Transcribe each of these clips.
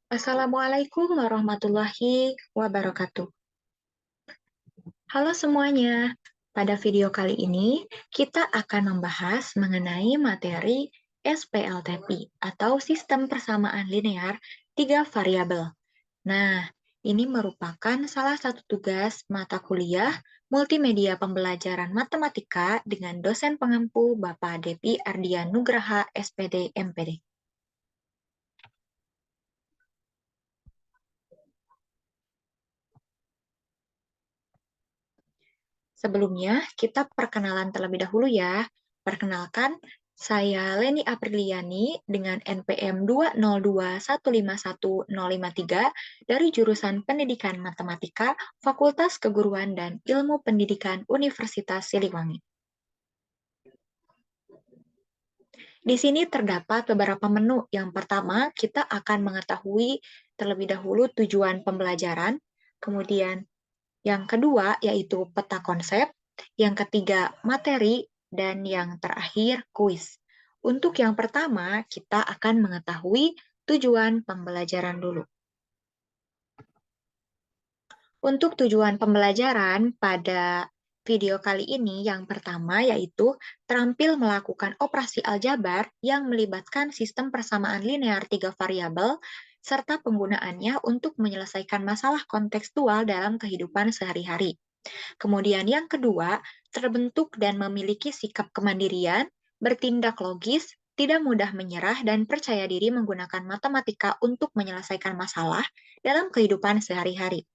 Assalamualaikum warahmatullahi wabarakatuh. Halo semuanya, pada video kali ini kita akan membahas mengenai materi SPLTP atau Sistem Persamaan Linear Tiga Variabel. Nah, ini merupakan salah satu tugas mata kuliah Multimedia Pembelajaran Matematika dengan dosen pengampu Bapak Depi Ardian Nugraha, SPD, MPD. Sebelumnya, kita perkenalan terlebih dahulu ya. Perkenalkan, saya Leni Apriliani dengan NPM 202151053 dari jurusan Pendidikan Matematika, Fakultas Keguruan dan Ilmu Pendidikan Universitas Siliwangi. Di sini terdapat beberapa menu. Yang pertama, kita akan mengetahui terlebih dahulu tujuan pembelajaran, kemudian yang kedua yaitu peta konsep, yang ketiga materi, dan yang terakhir kuis. Untuk yang pertama, kita akan mengetahui tujuan pembelajaran dulu. Untuk tujuan pembelajaran pada video kali ini, yang pertama yaitu terampil melakukan operasi aljabar yang melibatkan sistem persamaan linear tiga variabel serta penggunaannya untuk menyelesaikan masalah kontekstual dalam kehidupan sehari-hari. Kemudian yang kedua, terbentuk dan memiliki sikap kemandirian, bertindak logis, tidak mudah menyerah, dan percaya diri menggunakan matematika untuk menyelesaikan masalah dalam kehidupan sehari-hari.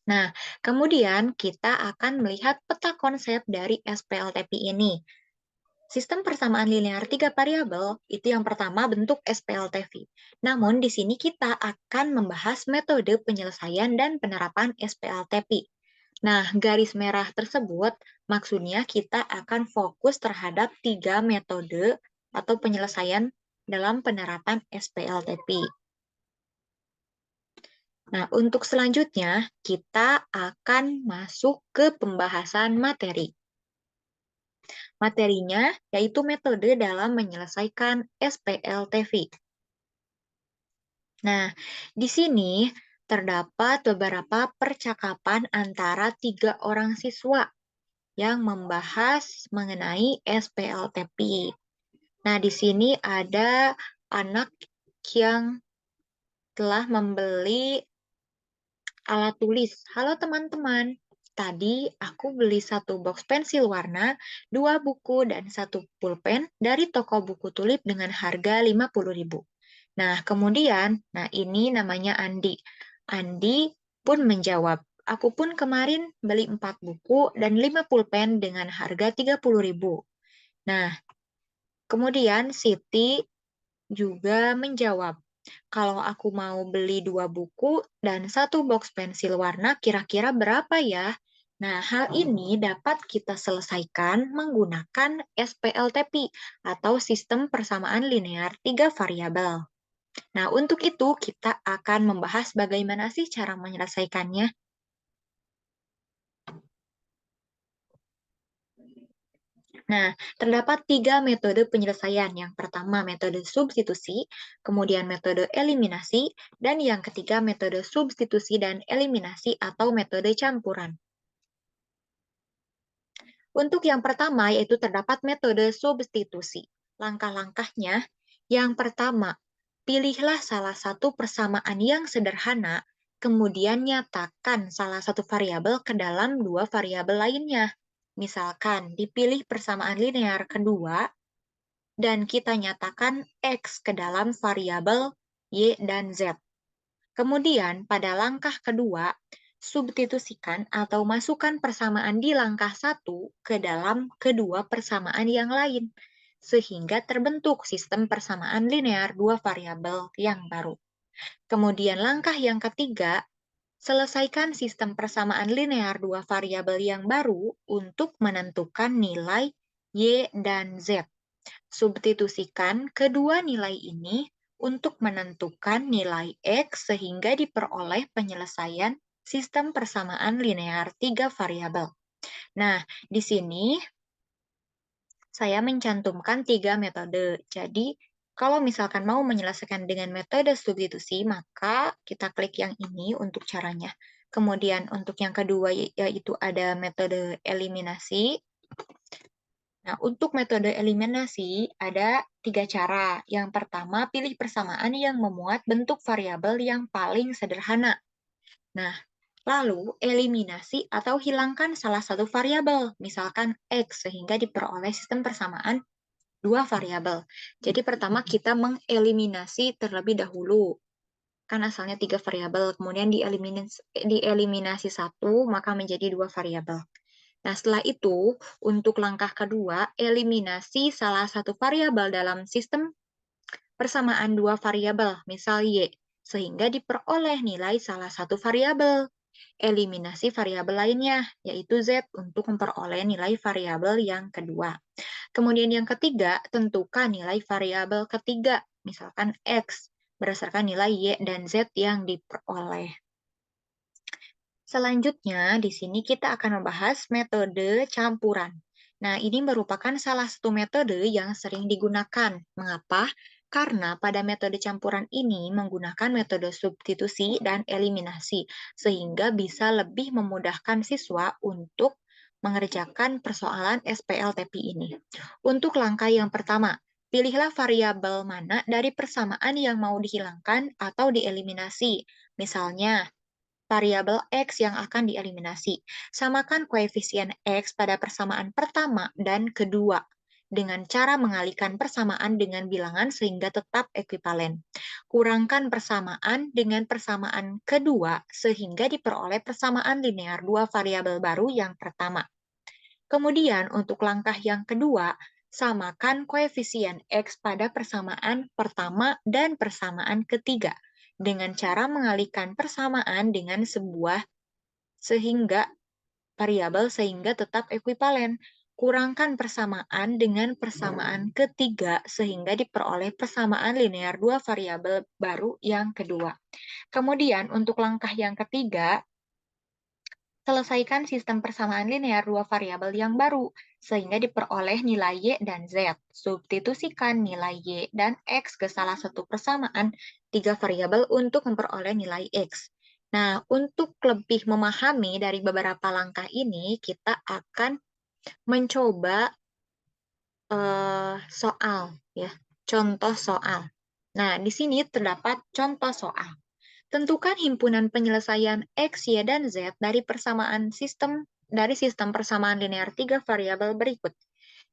Nah, kemudian kita akan melihat peta konsep dari SPLTP ini. Sistem persamaan linear tiga variabel itu yang pertama bentuk SPLTP. Namun di sini kita akan membahas metode penyelesaian dan penerapan SPLTP. Nah, garis merah tersebut maksudnya kita akan fokus terhadap tiga metode atau penyelesaian dalam penerapan SPLTP. Nah, untuk selanjutnya kita akan masuk ke pembahasan materi. Materinya yaitu metode dalam menyelesaikan SPLTP. Nah, di sini terdapat beberapa percakapan antara tiga orang siswa yang membahas mengenai SPLTP. Nah, di sini ada anak yang telah membeli alat tulis. Halo teman-teman, tadi aku beli satu box pensil warna, 2 buku, dan 1 pulpen dari toko buku tulip dengan harga 50.000. Nah, kemudian, ini namanya Andi. Andi pun menjawab, aku pun kemarin beli 4 buku dan 5 pulpen dengan harga 30.000. Nah, kemudian Siti juga menjawab, kalau aku mau beli 2 buku dan 1 box pensil warna, kira-kira berapa ya? Nah, hal ini dapat kita selesaikan menggunakan SPLTP atau sistem persamaan linear tiga variabel. Nah, untuk itu kita akan membahas bagaimana sih cara menyelesaikannya. Nah, terdapat 3 metode penyelesaian. Yang pertama, metode substitusi, kemudian metode eliminasi, dan yang ketiga, metode substitusi dan eliminasi atau metode campuran. Untuk yang pertama, yaitu terdapat metode substitusi. Langkah-langkahnya, yang pertama, pilihlah salah satu persamaan yang sederhana, kemudian nyatakan salah satu variabel ke dalam 2 variabel lainnya. Misalkan, dipilih persamaan linear kedua, dan kita nyatakan X ke dalam variabel Y dan Z. Kemudian, pada langkah kedua, substitusikan atau masukkan persamaan di langkah 1 ke dalam kedua persamaan yang lain, sehingga terbentuk sistem persamaan linear 2 variabel yang baru. Kemudian langkah yang ketiga, selesaikan sistem persamaan linear 2 variabel yang baru untuk menentukan nilai Y dan Z. Substitusikan kedua nilai ini untuk menentukan nilai X sehingga diperoleh penyelesaian sistem persamaan linear tiga variabel. Nah, di sini saya mencantumkan tiga metode. Jadi, kalau misalkan mau menyelesaikan dengan metode substitusi, maka kita klik yang ini untuk caranya. Kemudian untuk yang kedua yaitu ada metode eliminasi. Nah, untuk metode eliminasi ada tiga cara. Yang pertama, pilih persamaan yang memuat bentuk variabel yang paling sederhana. Nah, lalu eliminasi atau hilangkan salah satu variabel, misalkan X, sehingga diperoleh sistem persamaan dua variabel. Jadi pertama kita mengeliminasi terlebih dahulu. Kan asalnya tiga variabel, kemudian dieliminasi satu, maka menjadi dua variabel. Nah, setelah itu, untuk langkah kedua, eliminasi salah satu variabel dalam sistem persamaan dua variabel, misal Y, sehingga diperoleh nilai salah satu variabel. Eliminasi variabel lainnya, yaitu Z, untuk memperoleh nilai variabel yang kedua. Kemudian yang ketiga, tentukan nilai variabel ketiga, misalkan X, berdasarkan nilai Y dan Z yang diperoleh. Selanjutnya, di sini kita akan membahas metode campuran. Nah, ini merupakan salah satu metode yang sering digunakan. Mengapa? Karena pada metode campuran ini menggunakan metode substitusi dan eliminasi, sehingga bisa lebih memudahkan siswa untuk mengerjakan persoalan SPLTP ini. Untuk langkah yang pertama, pilihlah variabel mana dari persamaan yang mau dihilangkan atau dieliminasi. Misalnya, variabel X yang akan dieliminasi. Samakan koefisien X pada persamaan pertama dan kedua dengan cara mengalihkan persamaan dengan bilangan sehingga tetap ekuivalen. Kurangkan persamaan dengan persamaan kedua sehingga diperoleh persamaan linear dua variabel baru yang pertama. Kemudian untuk langkah yang kedua, samakan koefisien X pada persamaan pertama dan persamaan ketiga dengan cara mengalihkan persamaan dengan sebuah sehingga variabel sehingga tetap ekuivalen. Kurangkan persamaan dengan persamaan ketiga sehingga diperoleh persamaan linear dua variabel baru yang kedua. Kemudian untuk langkah yang ketiga, selesaikan sistem persamaan linear dua variabel yang baru, sehingga diperoleh nilai Y dan Z. Substitusikan nilai Y dan X ke salah satu persamaan tiga variabel untuk memperoleh nilai X. Nah, untuk lebih memahami dari beberapa langkah ini, kita akan mencoba soal, ya, contoh soal. Nah, di sini terdapat contoh soal. Tentukan himpunan penyelesaian X, Y, dan Z dari sistem persamaan linear tiga variabel berikut.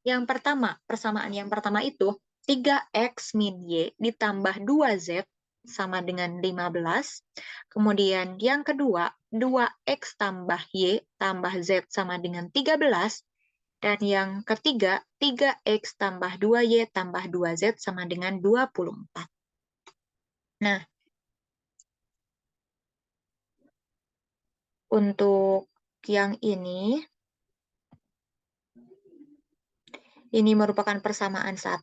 Yang pertama, persamaan yang pertama itu 3X min Y ditambah 2Z sama dengan 15. Kemudian yang kedua, 2X tambah Y tambah Z sama dengan 13. Dan yang ketiga, 3X tambah 2Y tambah 2Z sama dengan 24. Nah, untuk yang ini merupakan persamaan 1,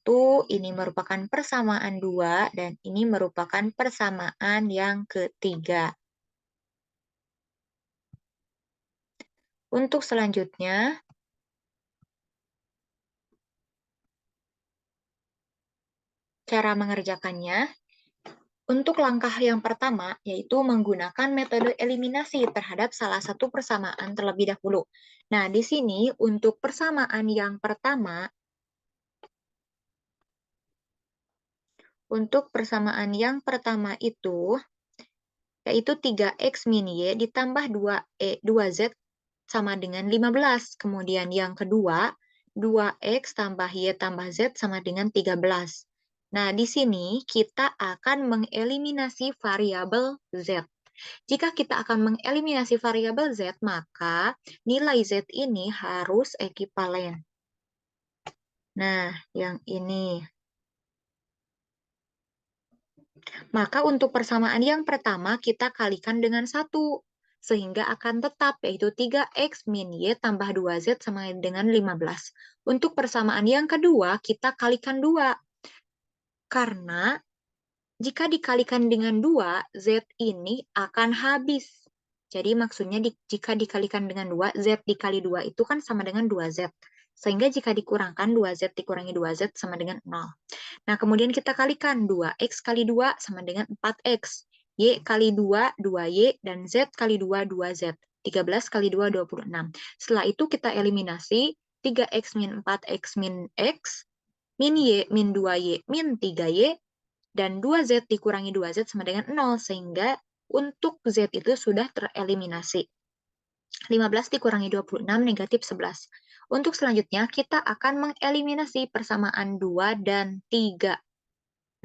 ini merupakan persamaan 2, dan ini merupakan persamaan yang ketiga. Untuk selanjutnya, cara mengerjakannya, untuk langkah yang pertama, yaitu menggunakan metode eliminasi terhadap salah satu persamaan terlebih dahulu. Nah, di sini untuk persamaan yang pertama, itu, yaitu 3X min Y ditambah 2Z sama dengan 15. Kemudian yang kedua, 2X tambah Y tambah Z sama dengan 13. Nah, di sini kita akan mengeliminasi variabel Z. Jika kita akan mengeliminasi variabel Z, maka nilai Z ini harus ekuivalen. Nah, yang ini. Maka untuk persamaan yang pertama kita kalikan dengan 1. Sehingga akan tetap, yaitu 3X min Y tambah 2Z sama dengan 15. Untuk persamaan yang kedua, kita kalikan 2. Karena Jika dikalikan dengan 2, Z ini akan habis. Jadi maksudnya jika dikalikan dengan 2, Z dikali 2 itu kan sama dengan 2Z. Sehingga jika dikurangkan 2Z dikurangi 2Z sama dengan 0. Nah, kemudian kita kalikan 2X kali 2 sama dengan 4X. Y kali 2, 2Y, dan Z kali 2, 2Z. 13 kali 2, 26. Setelah itu kita eliminasi 3X min 4X min X, min Y min 2Y min 3Y, dan 2Z dikurangi 2Z sama dengan 0, sehingga untuk Z itu sudah tereliminasi. 15 dikurangi 26, negatif 11. Untuk selanjutnya, kita akan mengeliminasi persamaan 2 dan 3.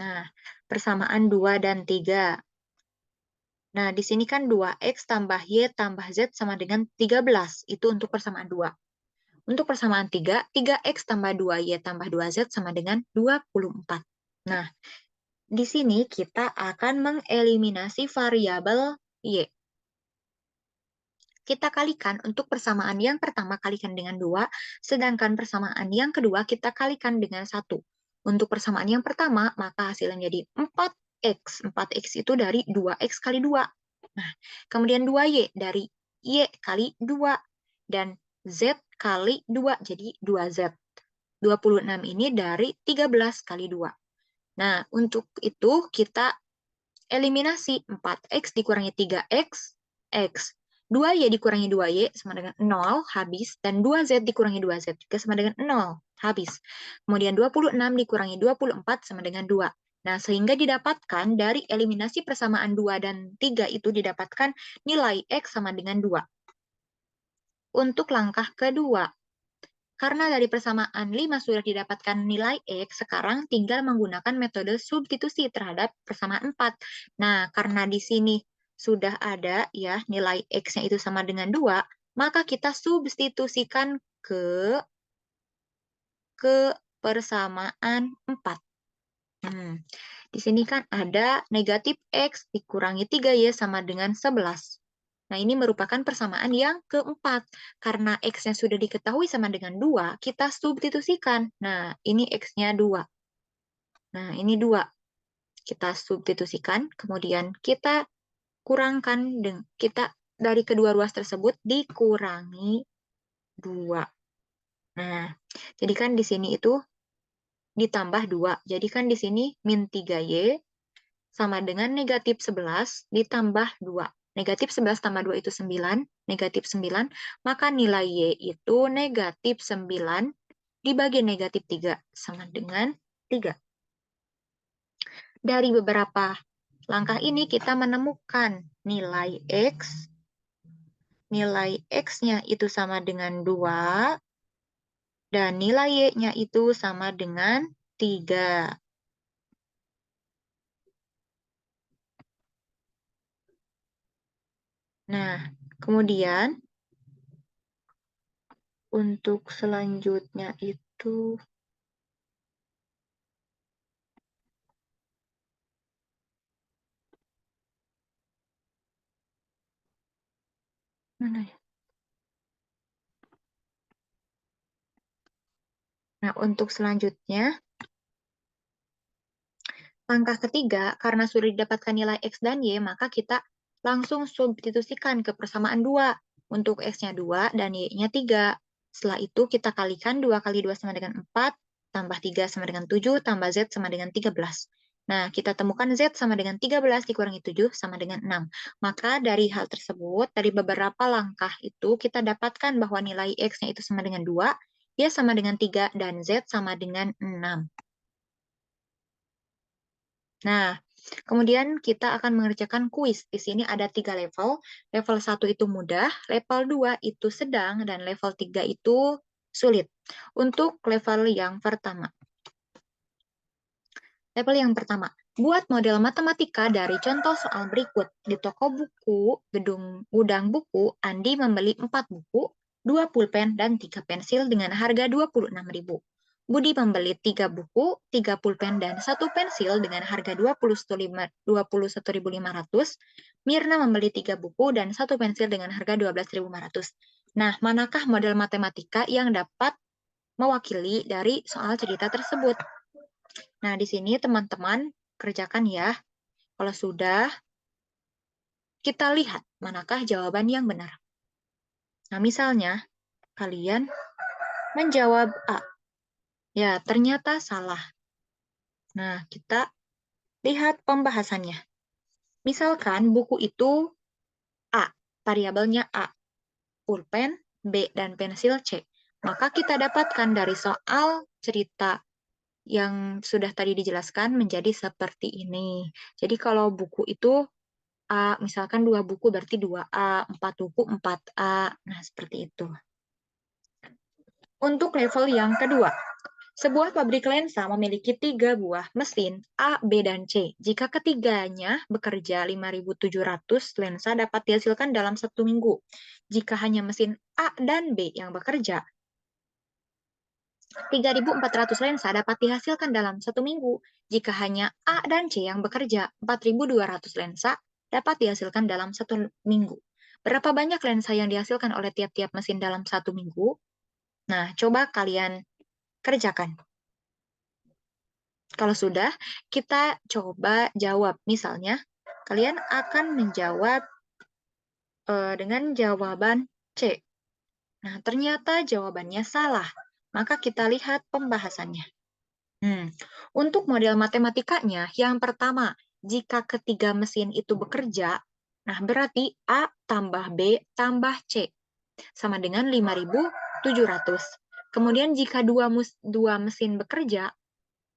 Nah, persamaan 2 dan 3. Nah, di sini kan 2X tambah Y tambah Z sama dengan 13. Itu untuk persamaan 2. Untuk persamaan 3, 3X tambah 2Y tambah 2Z sama dengan 24. Nah, di sini kita akan mengeliminasi variabel Y. Kita kalikan untuk persamaan yang pertama kalikan dengan 2, sedangkan persamaan yang kedua kita kalikan dengan 1. Untuk persamaan yang pertama, maka hasilnya jadi 4X. 4X itu dari 2X kali 2. Nah, kemudian 2Y dari Y kali 2. Dan Z kali 2, jadi 2Z. 26 ini dari 13 kali 2. Nah, untuk itu kita eliminasi 4X dikurangi 3X, X. 2Y dikurangi 2Y sama dengan 0, habis. Dan 2Z dikurangi 2Z juga sama dengan 0, habis. Kemudian 26 dikurangi 24 sama dengan 2. Nah, sehingga didapatkan dari eliminasi persamaan 2 dan 3 itu didapatkan nilai X sama dengan 2. Untuk langkah kedua, karena dari persamaan 5 sudah didapatkan nilai X, sekarang tinggal menggunakan metode substitusi terhadap persamaan 4. Nah, karena di sini sudah ada ya nilai X-nya itu sama dengan 2, maka kita substitusikan ke persamaan 4. Di sini kan ada negatif X dikurangi 3Y sama dengan 11. Nah, ini merupakan persamaan yang keempat. Karena X-nya sudah diketahui sama dengan 2, kita substitusikan. Nah, ini X-nya 2. Nah, ini 2. Kita substitusikan, kemudian kita kurangkan, kita dari kedua ruas tersebut dikurangi 2. Nah, jadi kan di sini itu ditambah 2. Jadi kan di sini min 3Y sama dengan negatif 11 ditambah 2. Negatif 11 tambah 2 itu 9, negatif 9, maka nilai Y itu negatif 9 dibagi negatif 3 sama dengan 3. Dari beberapa langkah ini kita menemukan nilai X. Nilai X-nya itu sama dengan 2, dan nilai Y-nya itu sama dengan 3. Nah, kemudian untuk selanjutnya itu mana ya? Nah, untuk selanjutnya, langkah ketiga, karena sudah didapatkan nilai X dan Y, maka kita langsung substitusikan ke persamaan 2. Untuk X-nya 2 dan Y-nya 3. Setelah itu kita kalikan 2 kali 2 sama dengan 4, tambah 3 sama dengan 7, tambah Z sama dengan 13. Nah, kita temukan Z sama dengan 13 dikurangi 7 sama dengan 6. Maka dari hal tersebut, dari beberapa langkah itu, kita dapatkan bahwa nilai X-nya itu sama dengan 2, Y sama dengan 3, dan Z sama dengan 6. Nah, kemudian kita akan mengerjakan kuis. Di sini ada 3 level. Level 1 itu mudah, level 2 itu sedang, dan level 3 itu sulit. Untuk level yang pertama. Level yang pertama, buat model matematika dari contoh soal berikut. Di toko buku, gudang buku, Andi membeli 4 buku, 2 pulpen, dan 3 pensil dengan harga 26.000. Budi membeli 3 buku, 3 pulpen, dan 1 pensil dengan harga 21.500. Mirna membeli 3 buku dan 1 pensil dengan harga 12.500. Nah, manakah model matematika yang dapat mewakili dari soal cerita tersebut? Nah, di sini teman-teman kerjakan ya. Kalau sudah, kita lihat manakah jawaban yang benar. Nah, misalnya, kalian menjawab A. Ya, ternyata salah. Nah, kita lihat pembahasannya. Misalkan buku itu A, variabelnya A, pulpen, B, dan pensil C. Maka kita dapatkan dari soal cerita yang sudah tadi dijelaskan menjadi seperti ini. Jadi kalau buku itu A, misalkan 2 buku berarti 2A, 4 buku 4A. Nah, seperti itu. Untuk level yang kedua, sebuah pabrik lensa memiliki 3 buah mesin A, B, dan C. Jika ketiganya bekerja 5.700 lensa dapat dihasilkan dalam 1 minggu. Jika hanya mesin A dan B yang bekerja, 3.400 lensa dapat dihasilkan dalam 1 minggu. Jika hanya A dan C yang bekerja, 4.200 lensa dapat dihasilkan dalam 1 minggu. Berapa banyak lensa yang dihasilkan oleh tiap-tiap mesin dalam 1 minggu? Nah, coba kalian kerjakan. Kalau sudah, kita coba jawab. Misalnya, kalian akan menjawab dengan jawaban C. Nah, ternyata jawabannya salah. Maka kita lihat pembahasannya. Untuk model matematikanya, yang pertama, jika ketiga mesin itu bekerja, nah berarti A tambah B tambah C sama dengan 5.700. Kemudian jika dua mesin bekerja,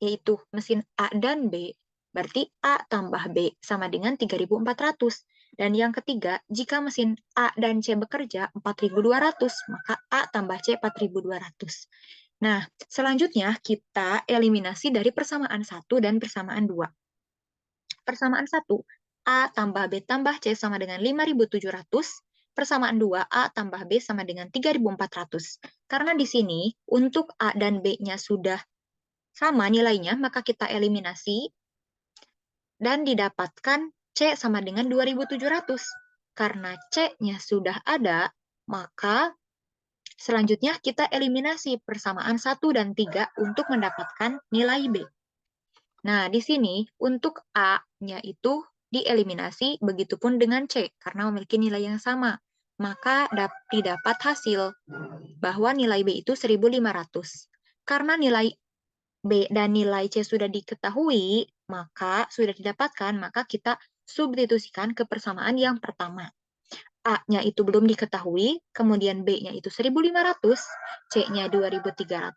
yaitu mesin A dan B, berarti A tambah B sama dengan 3.400. Dan yang ketiga, jika mesin A dan C bekerja 4.200, maka A tambah C 4.200. Nah, selanjutnya kita eliminasi dari persamaan 1 dan persamaan 2. Persamaan 1, A tambah B tambah C sama dengan 5.700. Persamaan 2, A tambah B sama dengan 3.400. Karena di sini, untuk A dan B-nya sudah sama nilainya, maka kita eliminasi dan didapatkan C sama dengan 2.700. Karena C-nya sudah ada, maka selanjutnya kita eliminasi persamaan 1 dan 3 untuk mendapatkan nilai B. Nah, di sini untuk A-nya itu dieliminasi, begitupun dengan C, karena memiliki nilai yang sama. Maka didapat hasil bahwa nilai B itu 1.500. Karena nilai B dan nilai C sudah diketahui, maka sudah didapatkan, maka kita substitusikan ke persamaan yang pertama. A-nya itu belum diketahui, kemudian B-nya itu 1.500, C-nya 2.300,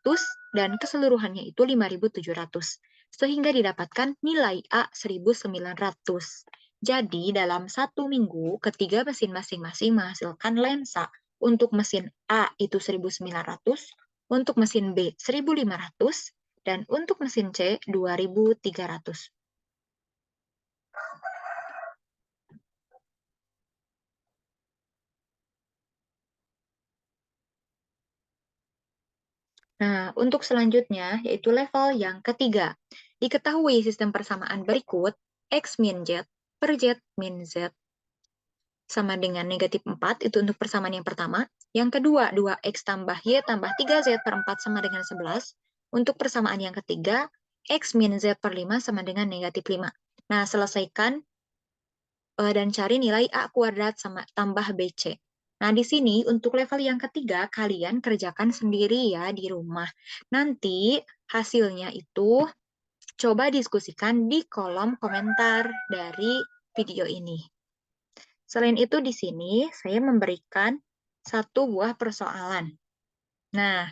dan keseluruhannya itu 5.700. Sehingga didapatkan nilai A 1.900. Jadi dalam 1 minggu, ketiga mesin masing-masing menghasilkan lensa. Untuk mesin A itu 1.900, untuk mesin B 1.500, dan untuk mesin C 2.300. Nah, untuk selanjutnya, yaitu level yang ketiga. Diketahui sistem persamaan berikut, X min Z per Z min Z sama dengan negatif 4, itu untuk persamaan yang pertama. Yang kedua, 2X tambah Y tambah 3Z per 4 sama dengan 11. Untuk persamaan yang ketiga, X min Z per 5 sama dengan negatif 5. Nah, selesaikan dan cari nilai A kuadrat sama tambah BC. Nah, di sini untuk level yang ketiga, kalian kerjakan sendiri ya di rumah. Nanti hasilnya itu coba diskusikan di kolom komentar dari video ini. Selain itu, di sini saya memberikan satu buah persoalan. Nah,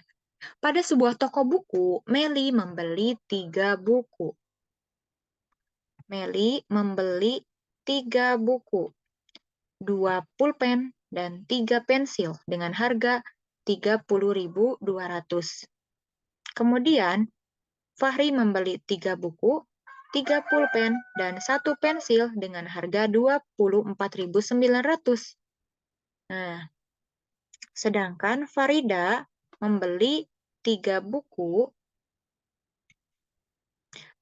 pada sebuah toko buku, Meli membeli 3 buku. Meli membeli 3 buku. 2 pulpen, dan 3 pensil dengan harga 30.200. Kemudian, Fahri membeli 3 buku, 3 pulpen, dan 1 pensil dengan harga 24.900. Nah, sedangkan Farida membeli 3 buku,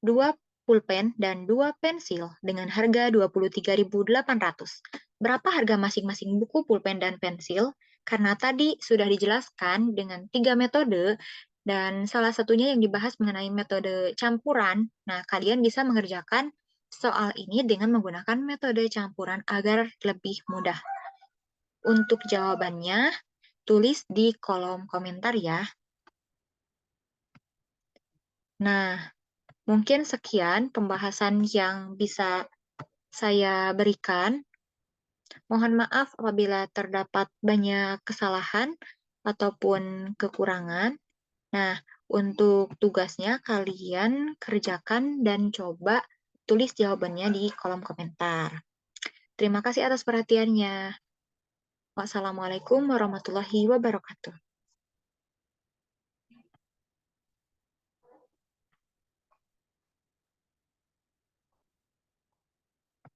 2 pulpen, dan 2 pensil dengan harga 23.800. Berapa harga masing-masing buku, pulpen, dan pensil? Karena tadi sudah dijelaskan dengan 3 metode, dan salah satunya yang dibahas mengenai metode campuran. Nah, kalian bisa mengerjakan soal ini dengan menggunakan metode campuran agar lebih mudah. Untuk jawabannya, tulis di kolom komentar ya. Nah, mungkin sekian pembahasan yang bisa saya berikan. Mohon maaf apabila terdapat banyak kesalahan ataupun kekurangan. Nah, untuk tugasnya kalian kerjakan dan coba tulis jawabannya di kolom komentar. Terima kasih atas perhatiannya. Wassalamualaikum warahmatullahi wabarakatuh.